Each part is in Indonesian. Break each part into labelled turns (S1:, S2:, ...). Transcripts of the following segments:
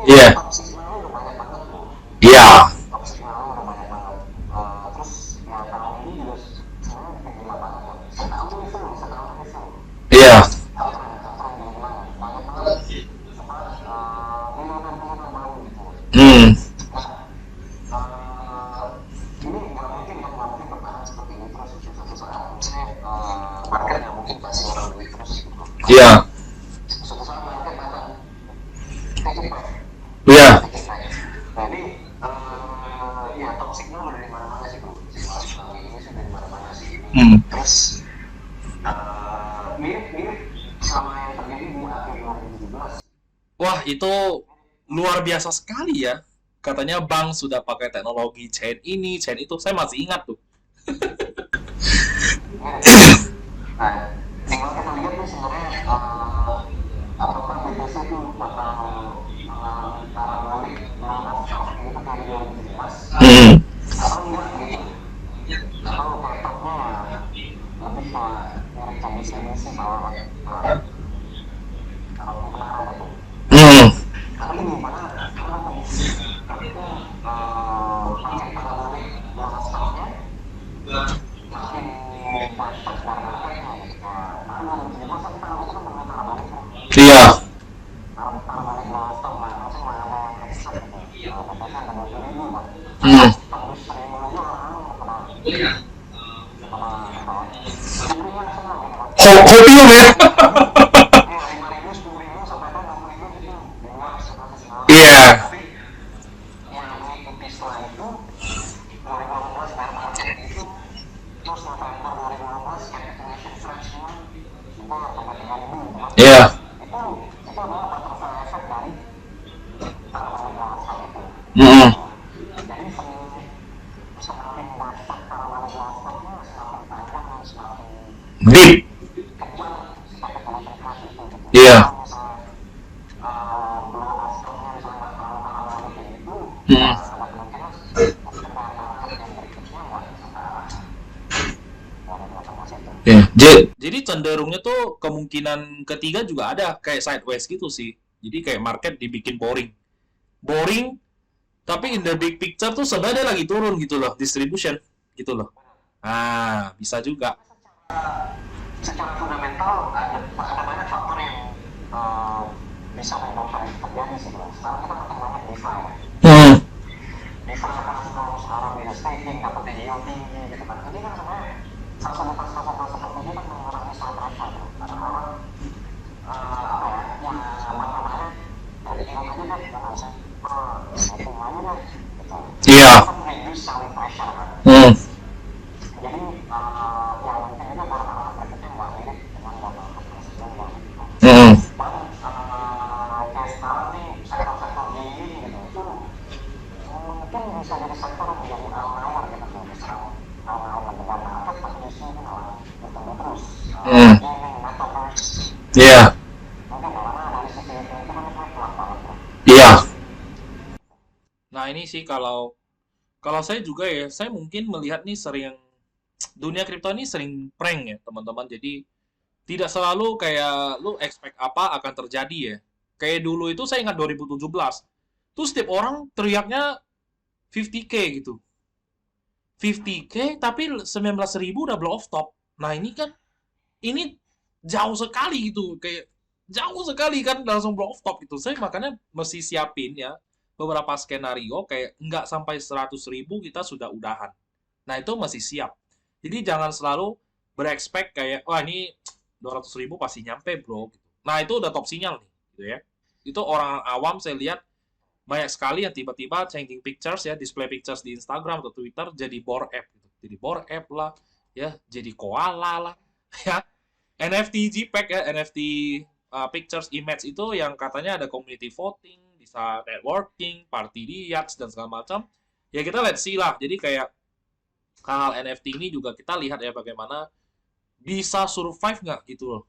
S1: Iya. Iya. Iya. Hmm. Iya. Iya. Hmm. Wah, itu luar biasa sekali ya. Katanya bank sudah pakai teknologi chain ini, chain itu. Saya masih ingat tuh. Hmm. Hmm. Iya. Hmm. Kopi ya? Iya. Iya. Hmm. Deep. Iya. Hmm. Iya. Jadi cenderungnya tuh kemungkinan ketiga juga ada kayak sideways gitu sih. Jadi kayak market dibikin boring. Boring, tapi in the big picture tuh sebenarnya lagi turun gitu loh, distribution gitu loh. Ah, bisa juga. Hmm. Iya. Hmm. Hmm. Hmm. Iya. Iya. Nah, ini sih kalau kalau saya juga ya, saya mungkin melihat nih sering dunia kripto ini sering prank ya, teman-teman. Jadi tidak selalu kayak lu expect apa akan terjadi ya. Kayak dulu itu saya ingat 2017. Tuh setiap orang teriaknya 50K gitu. 50K tapi 19.000 udah blow off top. Nah, ini kan ini jauh sekali gitu, kayak jauh sekali kan langsung blow off top gitu. Saya makanya mesti siapin ya beberapa skenario kayak nggak sampai 100.000 kita sudah udahan. Nah, itu masih siap. Jadi jangan selalu berekspek kayak wah ini 200.000 pasti nyampe bro. Nah, itu udah top sinyal nih gitu ya. Itu orang awam saya lihat banyak sekali yang tiba-tiba changing pictures ya, display pictures di Instagram atau Twitter jadi bore app gitu. Jadi bore app lah, ya, jadi koala lah, ya. NFT JPEG ya, NFT pictures image itu yang katanya ada community voting, bisa networking, party di yachts dan segala macam. Ya kita let's see lah. Jadi kayak hal NFT ini juga kita lihat ya bagaimana bisa survive nggak gitu loh.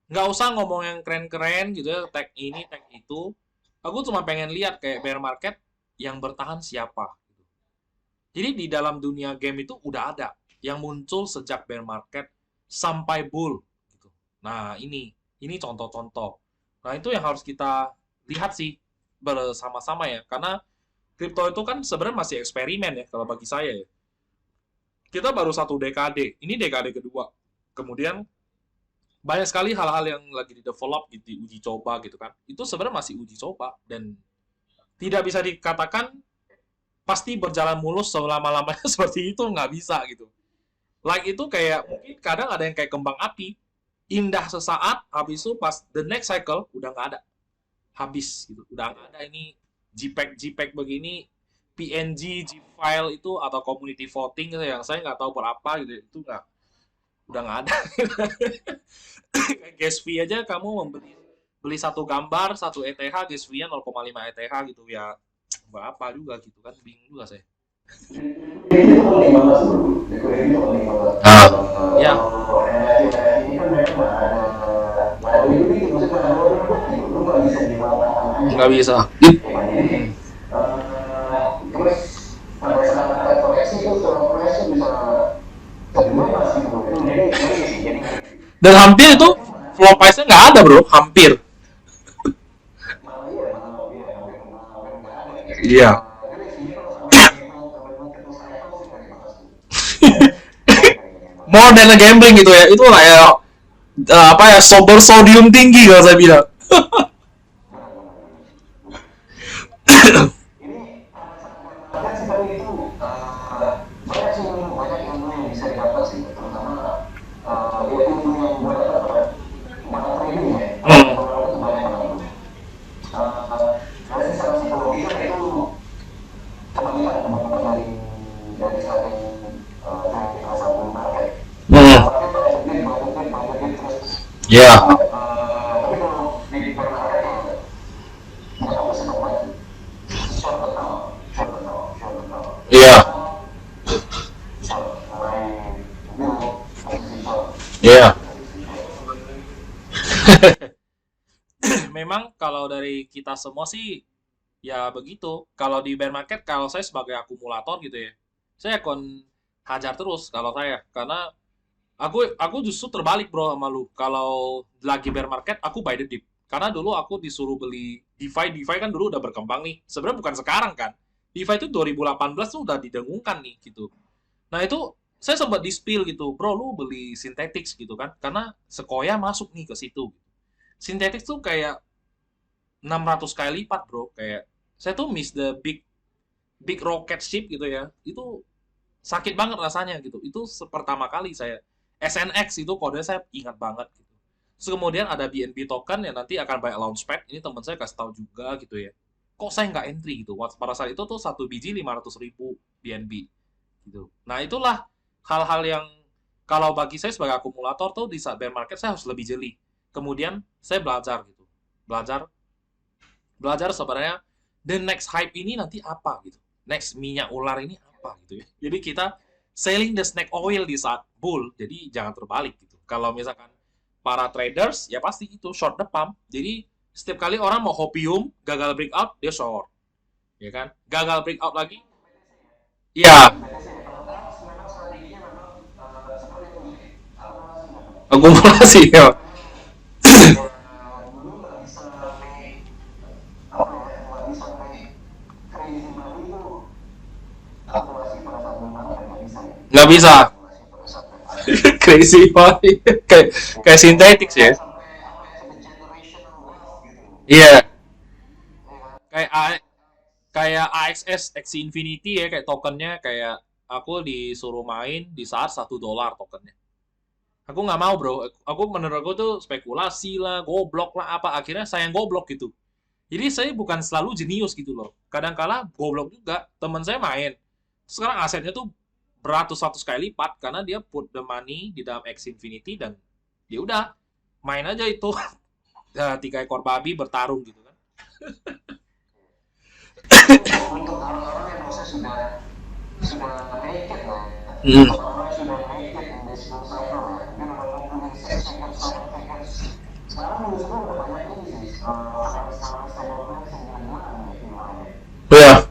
S1: Nggak usah ngomong yang keren-keren gitu ya, tag ini, tag itu. Aku cuma pengen lihat kayak bear market yang bertahan siapa. Jadi di dalam dunia game itu udah ada yang muncul sejak bear market sampai bull. Gitu. Nah ini. Ini contoh-contoh. Nah, itu yang harus kita lihat sih bersama-sama ya. Karena kripto itu kan sebenarnya masih eksperimen ya kalau bagi saya ya. Kita baru satu dekade, ini dekade kedua. Kemudian banyak sekali hal-hal yang lagi di develop, gitu, diuji coba gitu kan. Itu sebenarnya masih uji coba dan tidak bisa dikatakan pasti berjalan mulus selama-lamanya seperti itu, nggak bisa gitu. Like itu kayak mungkin kadang ada yang kayak kembang api, indah sesaat, habis itu pas the next cycle udah nggak ada, habis gitu, udah nggak ada ini JPEG JPEG begini, PNG, G-file itu atau community voting gitu, yang saya nggak tahu berapa gitu, itu nggak, udah nggak ada. Gas fee aja kamu membeli beli satu gambar satu ETH, gas fee-nya 0,5 ETH gitu ya, berapa juga gitu kan, bingung juga saya. Ah, ya, nggak bisa. Dan hampir itu floor price-nya nggak ada bro, hampir. Iya. More than a gambling gitu ya, itu kayak apa ya, sober sodium tinggi kalau saya bilang. Hmm. Hmm. Ya. Iya. Iya. Memang kalau dari kita semua sih ya begitu. Kalau di bear market, kalau saya sebagai akumulator gitu ya, saya akan hajar terus kalau saya, karena aku justru terbalik bro sama lu. Kalau lagi bear market, aku buy the dip. Karena dulu aku disuruh beli DeFi. DeFi kan dulu udah berkembang nih. Sebenarnya bukan sekarang kan. DeFi itu 2018 tuh udah didengungkan nih gitu. Nah itu saya sempat di-spill gitu, bro lu beli Synthetix gitu kan. Karena Sequoia masuk nih ke situ. Synthetix tuh kayak 600 kali lipat bro. Kayak saya tuh miss the big big rocket ship gitu ya. Itu sakit banget rasanya gitu. Itu pertama kali saya SNX itu kode saya ingat banget gitu. Terus kemudian ada BNB token yang nanti akan buy launchpad. Ini teman saya kasih tahu juga gitu ya. Kok saya nggak entry gitu? Pada saat itu tuh satu biji 500.000 BNB gitu. Nah itulah hal-hal yang kalau bagi saya sebagai akumulator tuh di saat bear market saya harus lebih jeli. Kemudian saya belajar gitu. Belajar belajar sebenarnya the next hype ini nanti apa gitu. Next minyak ular ini apa gitu ya. Jadi kita selling the snake oil di saat bull. Jadi jangan terbalik gitu. Kalau misalkan para traders ya pasti itu short the pump. Jadi setiap kali orang mau hopium gagal breakout dia short, ya kan? Gagal breakout lagi, iya, akumulasi ya. Nggak bisa. Crazy banget. Kayak sintetik ya. Iya, kayak kayak AXS Axie Infinity ya, kayak tokennya kayak aku disuruh main di saat $1 tokennya. Aku nggak mau bro, aku menurut aku tuh spekulasi lah, goblok lah apa, akhirnya saya yang goblok gitu. Jadi saya bukan selalu jenius gitu loh. Kadang-kala goblok juga. Teman saya main. Sekarang asetnya tuh beratus-ratus kali lipat karena dia put the money di dalam X Infinity dan dia udah main aja itu. Ya, 3 ekor babi bertarung gitu kan. Hmm. Ya.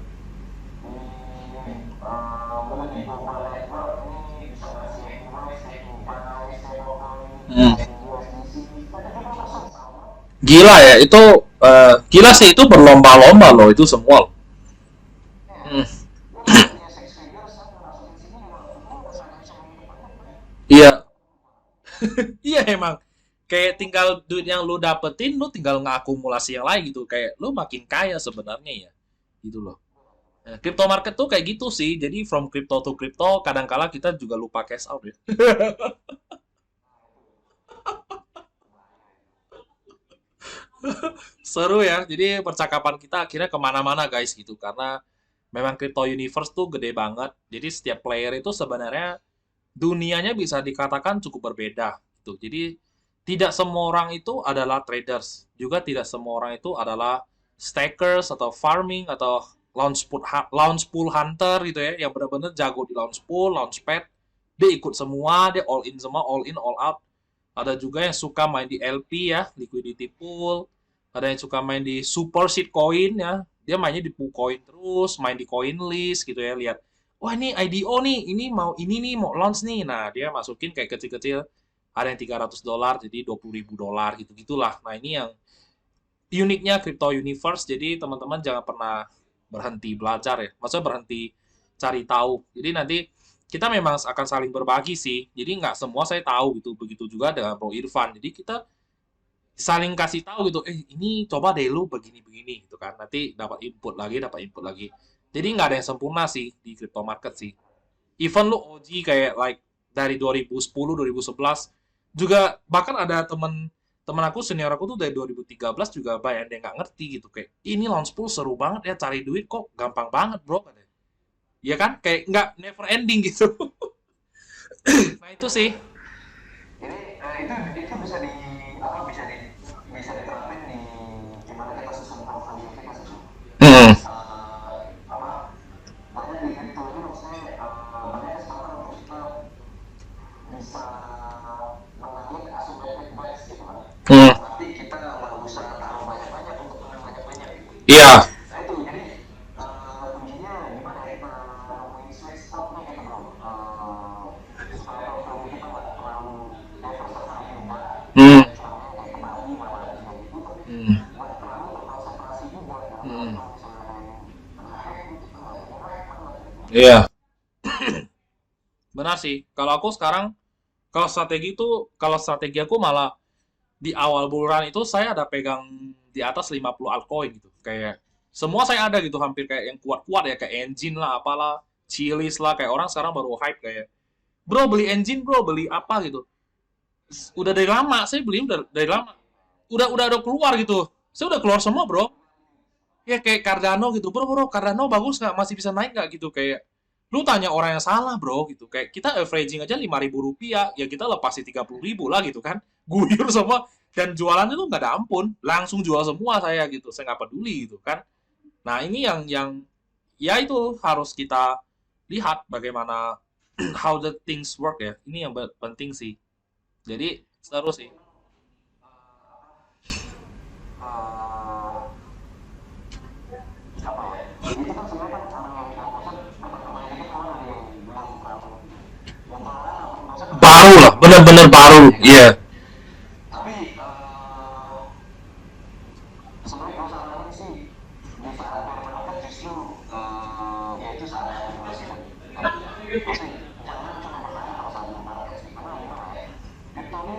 S1: Hmm. Gila ya, itu gila sih, itu berlomba-lomba loh itu semua loh. Hmm. Iya, iya emang. Kayak tinggal duit yang lu dapetin, lu tinggal ngakumulasi yang lain gitu. Kayak lu makin kaya sebenarnya ya. Gitu loh. Nah, crypto market tuh kayak gitu sih. Jadi from crypto to crypto, kadang-kala kita juga lupa cash out ya. Seru ya. Jadi percakapan kita akhirnya kemana-mana guys gitu. Karena memang crypto universe tuh gede banget. Jadi setiap player itu sebenarnya dunianya bisa dikatakan cukup berbeda gitu. Jadi tidak semua orang itu adalah traders, juga tidak semua orang itu adalah stakers atau farming atau launch pool hunter gitu ya, yang benar-benar jago di launch pool, launchpad. Dia ikut semua, dia all in semua, all in all out. Ada juga yang suka main di LP ya, liquidity pool. Ada yang suka main di super seed coin ya. Dia mainnya di pool coin terus, main di coin list gitu ya, lihat wah ini IDO nih, ini nih mau launch nih. Nah, dia masukin kayak kecil-kecil, ada yang $300 jadi $20.000 gitu-gitulah. Nah, ini yang uniknya crypto universe. Jadi teman-teman jangan pernah berhenti belajar ya. Maksudnya berhenti cari tahu. Jadi nanti kita memang akan saling berbagi sih. Jadi nggak semua saya tahu gitu. Begitu juga dengan Bro Irfan. Jadi kita saling kasih tahu gitu, ini coba deh lu begini-begini gitu kan. Nanti dapat input lagi. Jadi nggak ada yang sempurna sih di crypto market sih. Even lu OG kayak like dari 2010 2011 juga, bahkan ada temen aku senior aku tuh dari 2013 juga banyak yang nggak ngerti gitu, kayak ini launch pool seru banget ya, cari duit kok gampang banget bro katanya. Ya kan kayak nggak never ending gitu. Nah itu sih.
S2: Jadi itu bisa di apa bisa diterapin di gimana kita susun profil di aplikasi itu.
S1: Hmm.
S2: Apa banyak di kripto ini maksudnya banyak kesempatan untuk kita bisa mengambil asupan advice gitu kan.
S1: Hmm.
S2: Tapi kita nggak usah taruh banyak-banyak untuk menang banyak-banyak gitu.
S1: Iya.
S2: Nah itu jadi kuncinya gimana kita nemuin sweet spotnya gitu bro. Supaya profil kita nggak terlalu diversifikasi juga.
S1: Hmm. Hmm. Hmm. Iya. Benar sih. Kalau aku sekarang, kalau strategi aku malah di awal bulan itu saya ada pegang di atas 50 altcoin gitu. Kayak semua saya ada gitu, hampir kayak yang kuat-kuat ya, kayak engine lah, apalah, Chili's lah, kayak orang sekarang baru hype kayak, bro beli engine bro, beli apa gitu. Udah dari lama, saya beli udah dari lama. Udah ada keluar gitu. Saya udah keluar semua bro. Ya kayak Cardano gitu, bro Cardano bagus nggak, masih bisa naik nggak gitu. Kayak lu tanya orang yang salah bro gitu. Kayak kita averaging aja Rp5.000, ya kita lepasin 30.000 lah gitu kan. Guyur semua, dan jualannya tuh nggak ada ampun, langsung jual semua saya gitu, saya nggak peduli gitu kan. Nah ini yang ya itu harus kita lihat bagaimana how the things work ya, ini yang penting sih. Jadi seru sih.
S2: Apa ya? Itu kan sebenarnya kan perkembangan ini kan dari belum terlalu yang maksudnya
S1: Baru lah, bener-bener baru, iya. Yeah.
S2: tapi sebenarnya kalau saran sih di saat masyarakat justru ya itu saat regulasi kan maksudnya jangan cuma bertanya pada saat masyarakat sih karena gimana ya kripto ini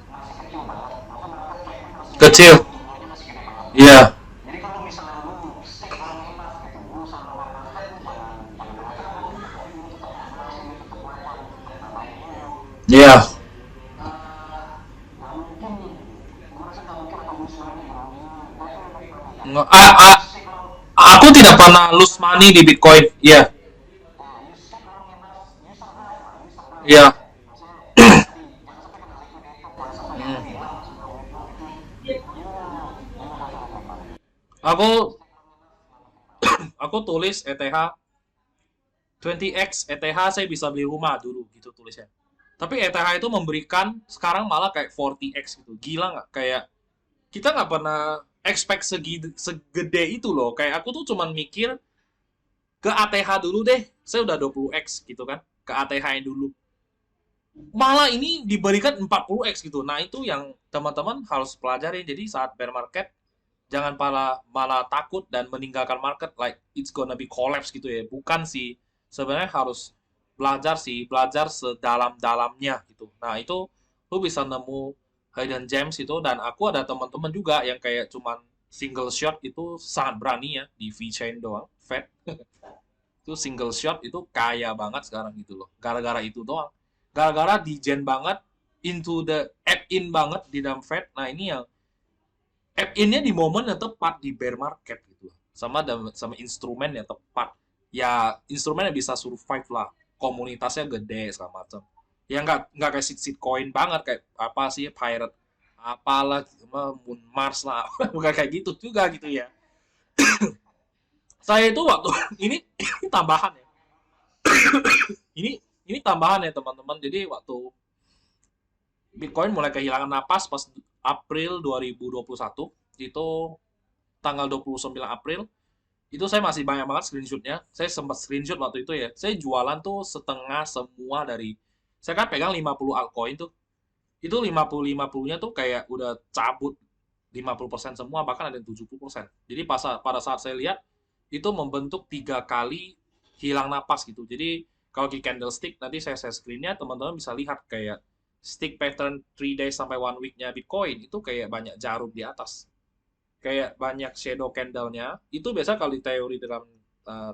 S2: masih kecil banget maka masyarakat masih
S1: Kecil,
S2: jumlahnya masih gede banget
S1: iya. Yeah.
S2: jadi kalau misalnya lu stick on emas gitu lu sama masyarakat lu jangan beracau lu tetap masih lu tetap melakukan nambahin dulu
S1: Iya. Yeah.
S2: nggak mungkin gue rasa nggak mungkin akan lulus lagi bro gue tuh
S1: Nge- a- a- aku tidak pernah lose money di Bitcoin. Iya. Iya. Hmm. Aku aku tulis ETH 20x ETH, saya bisa beli rumah dulu gitu tulisnya. Tapi ETH itu memberikan sekarang malah kayak 40x gitu. Gila nggak? Kayak kita nggak pernah expect segede itu loh. Kayak aku tuh cuman mikir ke ATH dulu deh. Saya udah 20x gitu kan. Ke ATH yang dulu. malah ini diberikan 40x gitu. Nah, itu yang teman-teman harus pelajari. Jadi saat bear market jangan malah takut dan meninggalkan market like it's gonna be collapse gitu ya. Bukan sih. Sebenarnya harus belajar sedalam-dalamnya gitu. Nah, itu lu bisa nemu hidden gems itu, dan aku ada teman-teman juga yang kayak cuman single shot itu sangat berani ya di V-chain doang, Fed. Itu single shot itu kaya banget sekarang gitu loh. Gara-gara itu doang. Gara-gara digen banget into the app in banget di dalam Fed. Nah, ini yang app innya di momen yang tepat di bear market gitu. Sama instrumen yang tepat. Ya instrumen yang bisa survive lah. Komunitasnya gede segala macam. Ya nggak kayak sit coin banget kayak apa sih pirate apalah Moon Mars lah. Bukan kayak gitu juga gitu ya. Saya itu waktu ini tambahan ya. Ini ini tambahan ya teman-teman. Jadi waktu Bitcoin mulai kehilangan napas pas April 2021 itu tanggal 29 April itu saya masih banyak banget screenshotnya. Saya sempat screenshot waktu itu ya. Saya jualan tuh setengah semua dari saya kan pegang 50 altcoin tuh. Itu 50-50-nya tuh kayak udah cabut 50% semua, bahkan ada yang 70%. Jadi pada saat saya lihat itu membentuk 3 kali hilang napas gitu. Jadi kalau di candlestick nanti saya screennya teman-teman bisa lihat kayak stick pattern 3 days sampai 1 week-nya Bitcoin itu kayak banyak jarum di atas. Kayak banyak shadow candle-nya. Itu biasa kalau di teori dalam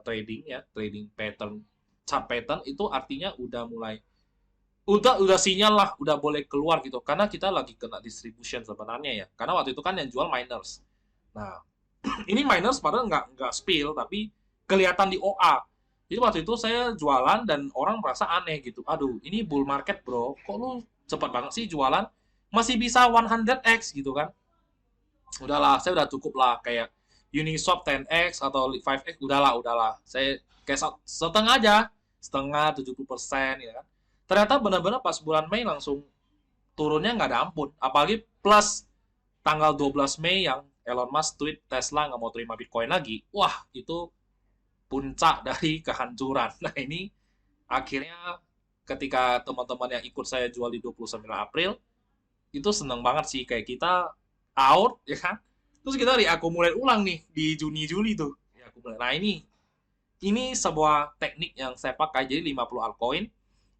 S1: trading ya, trading pattern, chart pattern itu artinya udah sinyal lah, udah boleh keluar gitu. Karena kita lagi kena distribution sebenarnya ya. Karena waktu itu kan yang jual miners. Nah, ini miners padahal nggak spill, tapi kelihatan di OA. Jadi waktu itu saya jualan dan orang merasa aneh gitu. Aduh, ini bull market bro. Kok lu cepat banget sih jualan? Masih bisa 100x gitu kan. Udahlah, saya udah cukup lah. Kayak Uniswap 10x atau 5x. Udahlah. Saya kayak setengah aja. Setengah, 70% ya kan. Ternyata benar-benar pas bulan Mei langsung turunnya nggak ada ampun. Apalagi plus tanggal 12 Mei yang Elon Musk tweet Tesla nggak mau terima Bitcoin lagi. Wah, itu puncak dari kehancuran. Nah, ini akhirnya ketika teman-teman yang ikut saya jual di 29 April, itu seneng banget sih. Kayak kita out, ya kan? Terus kita diakumulate ulang nih di Juni-Juli tuh. Nah, ini sebuah teknik yang saya pakai. Jadi 50 altcoin,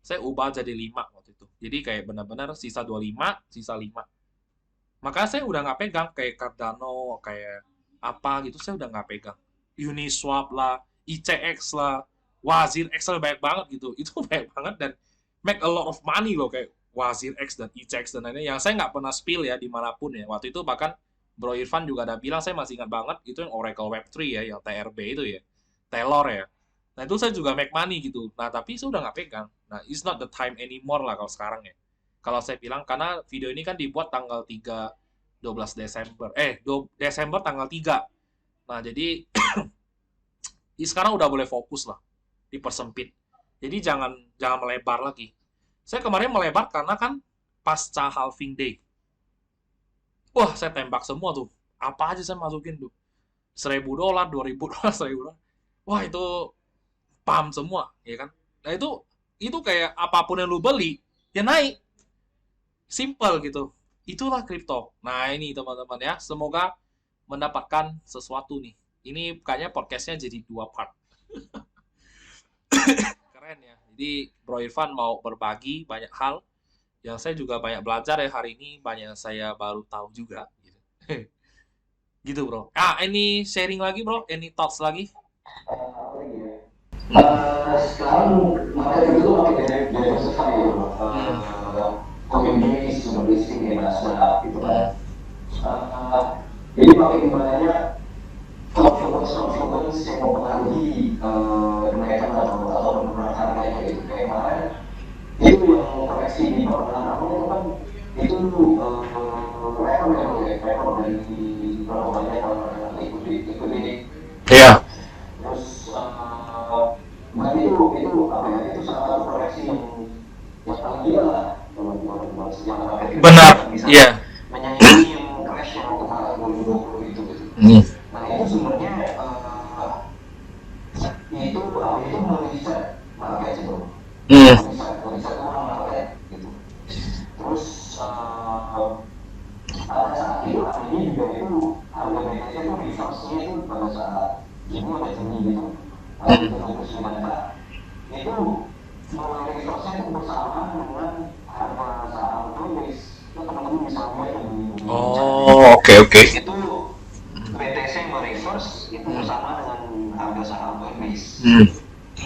S1: saya ubah jadi 5 waktu itu. Jadi kayak benar-benar sisa 25, sisa 5. Makanya saya udah nggak pegang kayak Cardano, kayak apa gitu, saya udah nggak pegang. Uniswap lah, ICX lah, Wazir X lah banyak banget gitu. Itu banyak banget dan make a lot of money loh kayak Wazir X dan ICX dan lainnya. Yang saya nggak pernah spill ya dimanapun ya. Waktu itu bahkan Bro Irfan juga ada bilang, saya masih ingat banget, itu yang Oracle Web3 ya, yang TRB itu ya. Taylor ya. Nah itu saya juga make money gitu. Nah tapi saya udah nggak pegang. Nah it's not the time anymore lah kalau sekarang ya. Kalau saya bilang, karena video ini kan dibuat tanggal 3 12 Desember. Desember tanggal 3. Nah, jadi sekarang udah boleh fokus lah, dipersempit. Jadi jangan jangan melebar lagi. Saya kemarin melebar karena kan pasca halving day. Wah, saya tembak semua tuh. Apa aja saya masukin tuh. $1.000, $2.000, $1.000. Wah, itu paham semua, ya kan? Nah, itu kayak apapun yang lu beli, ya naik. Simple gitu. Itulah kripto. Nah, ini teman-teman ya. Semoga mendapatkan sesuatu nih. Ini kayaknya podcastnya jadi 2 part. Keren ya. Jadi Bro Irfan mau berbagi banyak hal. Yang saya juga banyak belajar ya hari ini. Banyak saya baru tahu juga. Gitu, gitu bro. Ini sharing lagi bro? Any thoughts lagi?
S2: Sekarang makanya itu makin diversify ya bro. Communities jurnalistik ya nasional gitu kan. Jadi makin banyak influence yang mempengaruhi kenaikan atau penurunan harganya gitu. Kayak kemarin itu yang koreksi di pertengahan itu kan itu rekor dari berapa banyak orang yang ikut ini.
S1: Iya.
S2: Terus bukan itu apa ya, itu salah satu koreksi yang paling gila lah teman-teman sejarah market itu.
S1: Benar. Iya.
S2: Menyaingi yang crash yang kemarin 2020 itu gitu. Nah itu sebenarnya itu mereset market itu. Mereset orang market gitu. eh, pada saat itu harganya juga itu harga BTC itu resource-nya itu pada saat ini ada Juni gitu
S1: Hmm.
S2: itu 29K itu mulai resource-nya itu bersamaan dengan harga saham Coinbase itu teman-teman bisa lihat di chart ini
S1: Oh, oke oke.
S2: itu BTC sama resource itu
S1: Hmm.
S2: bersama dengan harga saham Coinbase
S1: Hmm.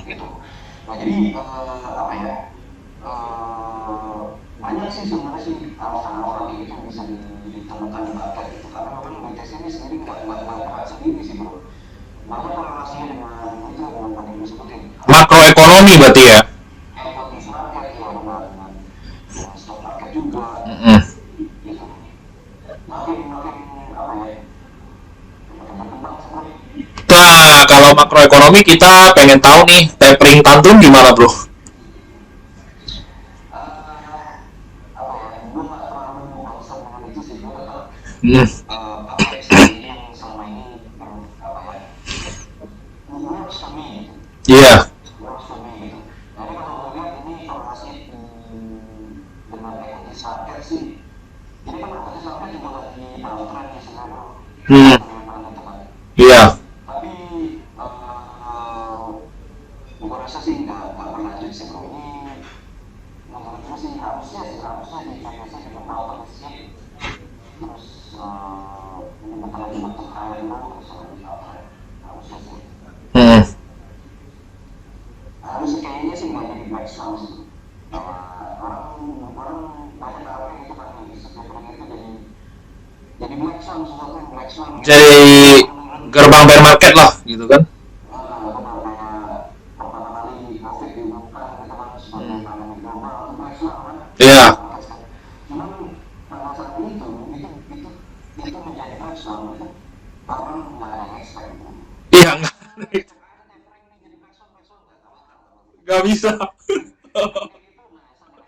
S2: gitu. Nah jadi apa ya? Banyak sih sebenarnya sih alasan-alasan kayak gitu bisa ditemukan di market gitu karena memang BTC ini sendiri nggak gerak sendiri sih bro. Banyak korelasinya dengan itu yang tadi gue sebutin.
S1: Makroekonomi berarti ya.
S2: Equities market ya dengan stock market juga
S1: Mm-mm.
S2: gitu. Makin makin apa ya? Makin berkembang sebenarnya.
S1: Nah, kalau makroekonomi kita pengen tahu nih, tapering tantrum gimana, Bro?
S2: Apa ya? Gue nggak terlalu concern dengan itu sih. Gue tetap
S1: Hmm.
S2: pakai strategi yang selama ini apa ya? Works for me gitu.
S1: Iya.
S2: Works for me gitu. Jadi kalau gue lihat ini korelasi dengan equity market sih. Jadi kan equity market juga lagi downtrend ya sebenarnya.
S1: Hmm.
S2: Teman-teman itu kan.
S1: Iya.
S2: Tapi gue rasa sih nggak berlanjut sih bro. Ini menurut gue sih harusnya dijaga sih dengan power sih. Terus ini bukan lagi bentuk high low terus apa ya? Harusnya sih.
S1: Hmm.
S2: Harusnya kayaknya sih nggak jadi black swan sih. Orang orang banyak orang itu kan setiap orang itu jadi black swan sesuatu yang black swan gitu.
S1: Jadi gerbang bear market lah, gitu kan?
S2: Benar kayak pertama kali COVID diumumkan gitu kan sebagai
S1: Hmm.
S2: pandemi global itu black swan kan.
S1: Iya.
S2: Cuman pada saat itu menjadi black swan itu orang nggak ada yang expect.
S1: Iya,
S2: Ada tempering nih jadi black swan nggak tahu kan.
S1: nggak bisa.
S2: Kayak gitu nah sama.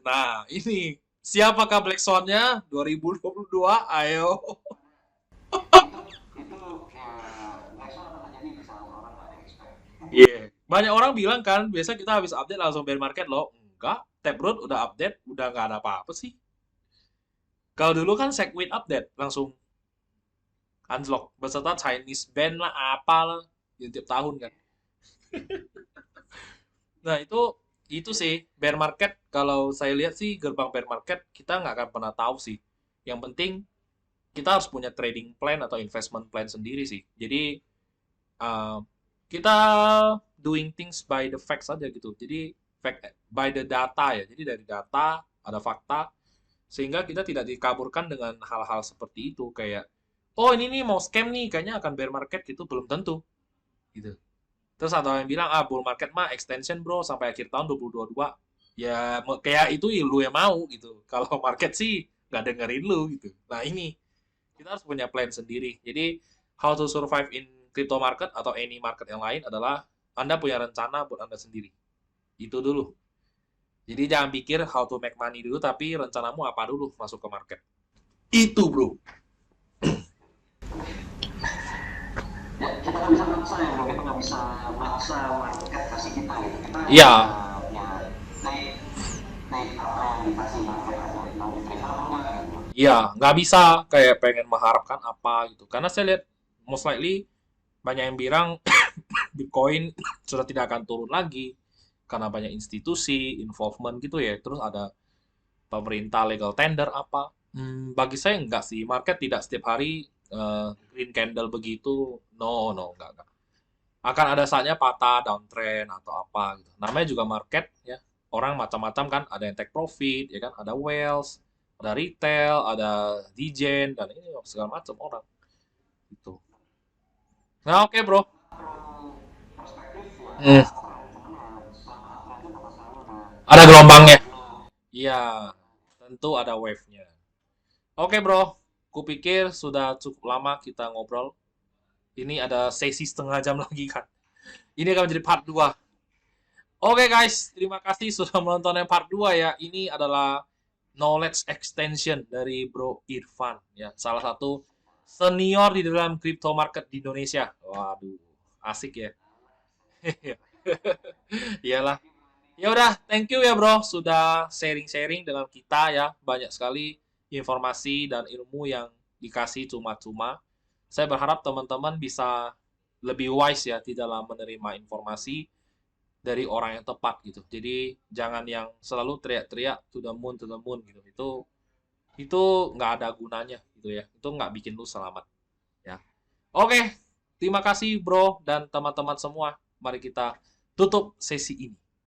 S1: Nah, ini siapakah Black Swan-nya 2022? Ayo.
S2: Itu ya black swan akan terjadi di saat orang nggak ada expect.
S1: Iya. Yeah. Banyak orang bilang kan, biasa kita habis update langsung bear market loh. Enggak, Taproot udah update, udah nggak ada apa-apa sih. Kalau dulu kan Segwit update, langsung unlock. Beserta Chinese band lah, apalah. Yang tiap tahun kan. Nah, itu sih bear market. Kalau saya lihat sih gerbang bear market kita nggak akan pernah tahu sih. Yang penting kita harus punya trading plan atau investment plan sendiri sih. Jadi uh, kita doing things by the facts aja gitu. Jadi fact by the data ya. Jadi dari data ada fakta sehingga kita tidak dikaburkan dengan hal-hal seperti itu kayak oh ini nih mau scam nih kayaknya akan bear market gitu belum tentu gitu. Terus ada yang bilang, ah bull market mah extension bro sampai akhir tahun 2022. Ya kayak itu lu yang mau gitu. Kalau market sih nggak dengerin lu gitu. Nah ini, kita harus punya plan sendiri. Jadi, how to survive in crypto market atau any market yang lain adalah Anda punya rencana buat Anda sendiri. Itu dulu. Jadi jangan pikir how to make money dulu, tapi rencanamu apa dulu masuk ke market. Itu bro.
S2: Ya kita nggak bisa maksa ya bro, kita nggak bisa maksa market kasih kita gitu. Kita
S1: Iya,
S2: ya naik naik apa yang dikasih market aja, mau diterima apa enggak gitu.
S1: iya, nggak bisa kayak pengen mengharapkan apa gitu. Karena saya lihat most likely banyak yang bilang Bitcoin sudah tidak akan turun lagi karena banyak institusi, involvement gitu ya. Terus ada pemerintah legal tender apa. Bagi saya enggak sih. Market tidak setiap hari green candle begitu. No, no, enggak. Akan ada saatnya patah, downtrend atau apa gitu. Namanya juga market ya. Orang macam-macam kan. Ada yang take profit, ya kan. Ada wealth, ada retail, ada degen dan ini segala macam orang gitu. Nah, oke bro.
S2: Perspektif
S1: Hmm,
S2: ya uptrend, cuman ya selama uptrend itu pasti ada
S1: ada gelombangnya.
S2: wave-nya.
S1: Iya, tentu ada wave-nya. Oke bro, kupikir sudah cukup lama kita ngobrol. Ini ada sesi setengah jam lagi kan. Ini akan menjadi part 2. Oke guys, terima kasih sudah menonton yang part 2 ya. Ini adalah knowledge extension dari Bro Irfan ya. Salah satu senior di dalam crypto market di Indonesia. Waduh, asik ya. Iyalah. Ya udah, thank you ya bro sudah sharing-sharing dengan kita ya. Banyak sekali informasi dan ilmu yang dikasih cuma-cuma. Saya berharap teman-teman bisa lebih wise ya di dalam menerima informasi dari orang yang tepat gitu. Jadi jangan yang selalu teriak-teriak to the moon gitu. Itu nggak ada gunanya gitu ya. Itu nggak bikin lu selamat ya. Oke, terima kasih bro dan teman-teman semua. Mari kita tutup sesi ini.